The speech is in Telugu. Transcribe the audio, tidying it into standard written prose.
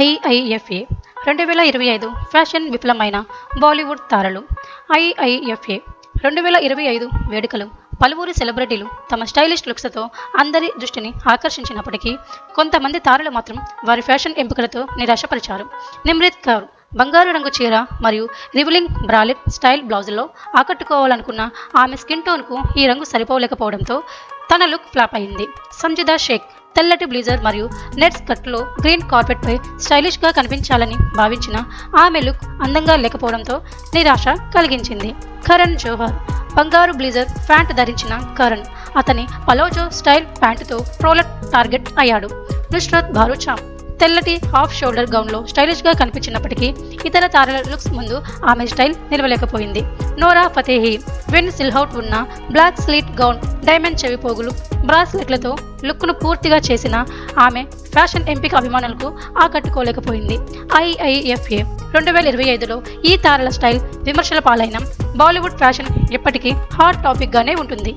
ఐఐఎఫ్ఏ 2025 ఫ్యాషన్ విఫలమైన బాలీవుడ్ తారలు. ఐఐఎఫ్ఏ 2025 వేడుకలు పలువురు సెలబ్రిటీలు తమ స్టైలిష్ లుక్స్తో అందరి దృష్టిని ఆకర్షించినప్పటికీ కొంతమంది తారలు మాత్రం వారి ఫ్యాషన్ ఎంపికలతో నిరాశపరిచారు. నిమ్రత్ కౌర్ బంగారు రంగు చీర మరియు రివిలింగ్ బ్రాలెట్ స్టైల్ బ్లౌజుల్లో ఆకట్టుకోవాలనుకున్న ఆమె స్కిన్ టోన్కు ఈ రంగు సరిపోలేకపోవడంతో తన లుక్ ఫ్లాప్ అయింది. సంజిదా షేక్ తెల్లటి బ్లేజర్ మరియు నెట్ స్కర్ట్లో గ్రీన్ కార్పెట్పై స్టైలిష్గా కనిపించాలని భావించిన ఆమె లుక్ అందంగా లేకపోవడంతో నిరాశ కలిగించింది. కరణ్ జోహర్ బంగారు బ్లేజర్ ప్యాంట్ ధరించిన కరణ్ అతని పలోజో స్టైల్ ప్యాంటుతో ట్రోలర్ టార్గెట్ అయ్యాడు. నుస్రత్ భారూచా తెల్లటి హాఫ్ షోల్డర్ గౌన్లో స్టైలిష్గా కనిపించినప్పటికీ ఇతర తారల లుక్స్ ముందు ఆమె స్టైల్ నిలవలేకపోయింది. నోరా ఫతేహి విన్ సిల్హౌట్ ఉన్న బ్లాక్ స్లీట్ గౌన్, డైమండ్ చెవి పోగులు, బ్రాస్లెట్లతో లుక్ను పూర్తిగా చేసిన ఆమె ఫ్యాషన్ ఎంపిక అభిమానులకు ఆకట్టుకోలేకపోయింది. ఐఐఎఫ్ఏ 2025లో ఈ తారల స్టైల్ విమర్శల పాలైన బాలీవుడ్ ఫ్యాషన్ ఎప్పటికీ హాట్ టాపిక్గానే ఉంటుంది.